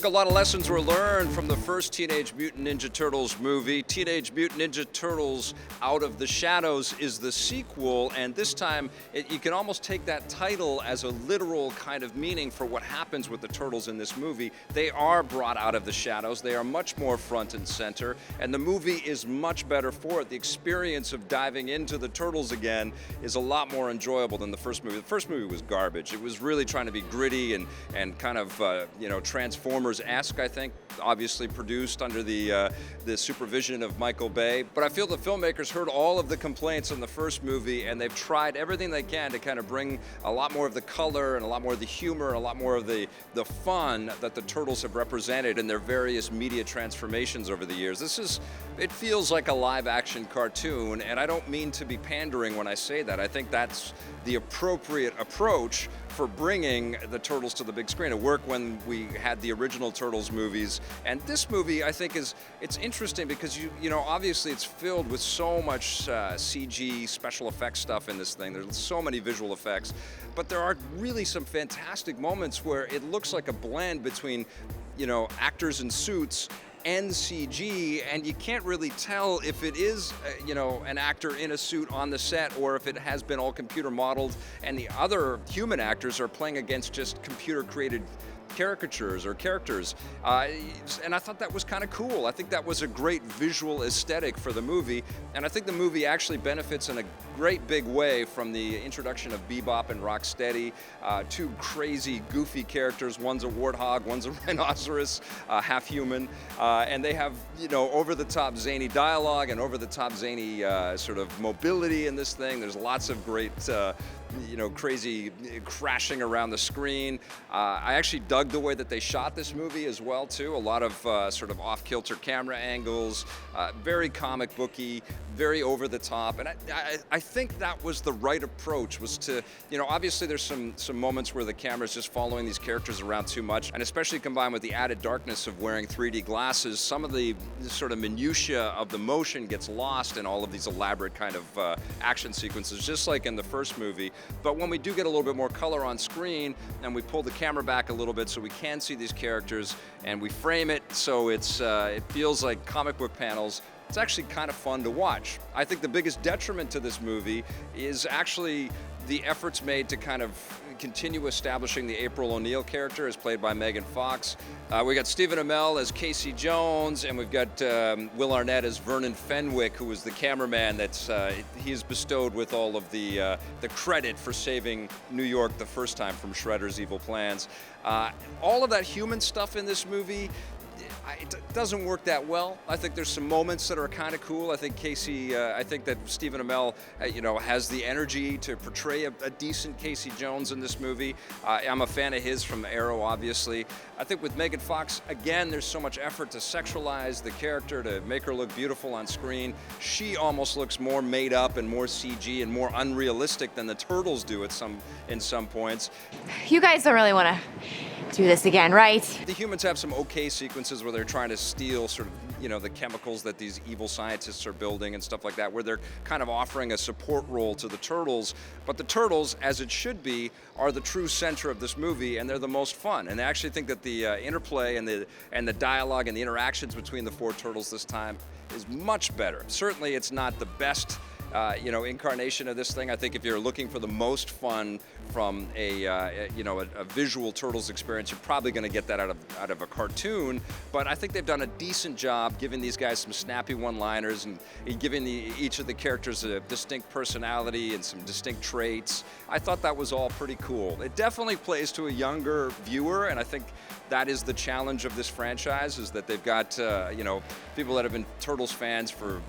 think a lot of lessons were learned from the first Teenage Mutant Ninja Turtles movie. Teenage Mutant Ninja Turtles Out of the Shadows is the sequel, and this time you can almost take that title as a literal kind of meaning for what happens with the Turtles in this movie. They are brought out of the shadows, they are much more front and center, and the movie is much better for it. The experience of diving into the Turtles again is a lot more enjoyable than the first movie. The first movie was garbage. It was really trying to be gritty and kind of, Transformers-esque, I think, obviously produced under the supervision of Michael Bay. But I feel the filmmakers heard all of the complaints in the first movie, and they've tried everything they can to kind of bring a lot more of the color and a lot more of the humor, a lot more of the fun that the Turtles have represented in their various media transformations over the years. It feels like a live-action cartoon, and I don't mean to be pandering when I say that. I think that's the appropriate approach for bringing the Turtles to the big screen. It worked when we had the original Turtles movies, and this movie I think it's interesting because obviously it's filled with so much CG special effects stuff in this thing. There's so many visual effects, but there are really some fantastic moments where it looks like a blend between actors in suits and CG, and you can't really tell if it is, an actor in a suit on the set or if it has been all computer modeled and the other human actors are playing against just computer created caricatures or characters, and I thought that was kind of cool. I think that was a great visual aesthetic for the movie, and I think the movie actually benefits in a great big way from the introduction of Bebop and Rocksteady, two crazy, goofy characters. One's a warthog, one's a rhinoceros, half human, and they have over-the-top zany dialogue and over-the-top zany sort of mobility in this thing. There's lots of great crazy crashing around the screen. I actually dug the way that they shot this movie as well too. A lot of sort of off-kilter camera angles, very comic booky, very over the top, and I think that was the right approach. Was to obviously there's some moments where the camera's just following these characters around too much, and especially combined with the added darkness of wearing 3D glasses, some of the sort of minutia of the motion gets lost in all of these elaborate kind of action sequences, just like in the first movie. But when we do get a little bit more color on screen and we pull the camera back a little bit so we can see these characters and we frame it so it feels like comic book panels, it's actually kind of fun to watch. I think the biggest detriment to this movie is actually the efforts made to kind of continue establishing the April O'Neil character as played by Megan Fox. We got Stephen Amell as Casey Jones, and we've got Will Arnett as Vernon Fenwick, who is the cameraman that's he's bestowed with all of the credit for saving New York the first time from Shredder's evil plans. All of that human stuff in this movie, it doesn't work that well. I think there's some moments that are kind of cool. I think I think that Stephen Amell, has the energy to portray a decent Casey Jones in this movie. I'm a fan of his from Arrow, obviously. I think with Megan Fox, again, there's so much effort to sexualize the character, to make her look beautiful on screen. She almost looks more made up and more CG and more unrealistic than the Turtles do in some points. You guys don't really want to do this again, right? The humans have some okay sequences where they're trying to steal sort of, the chemicals that these evil scientists are building and stuff like that, where they're kind of offering a support role to the Turtles. But the Turtles, as it should be, are the true center of this movie, and they're the most fun. And I actually think that the interplay and the dialogue and the interactions between the four Turtles this time is much better. Certainly it's not the best incarnation of this thing. I think if you're looking for the most fun from a visual Turtles experience, you're probably going to get that out of a cartoon. But I think they've done a decent job giving these guys some snappy one-liners and giving each of the characters a distinct personality and some distinct traits. I thought that was all pretty cool. It definitely plays to a younger viewer, and I think that is the challenge of this franchise, is that they've got people that have been Turtles fans for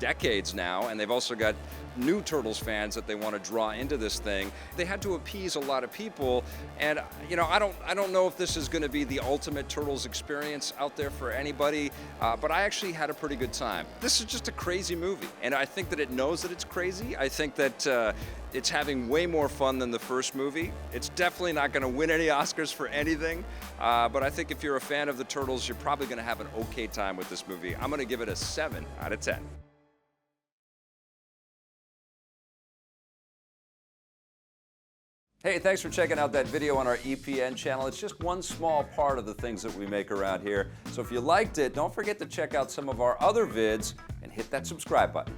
decades now, and they've also got new Turtles fans that they want to draw into this thing. They had to appease a lot of people, and I don't know if this is going to be the ultimate Turtles experience out there for anybody, but I actually had a pretty good time. This is just a crazy movie, and I think that it knows that it's crazy. I think that it's having way more fun than the first movie. It's definitely not going to win any Oscars for anything, but I think if you're a fan of the Turtles, you're probably going to have an okay time with this movie. I'm going to give it a 7 out of 10. Hey, thanks for checking out that video on our EPN channel. It's just one small part of the things that we make around here. So if you liked it, don't forget to check out some of our other vids and hit that subscribe button.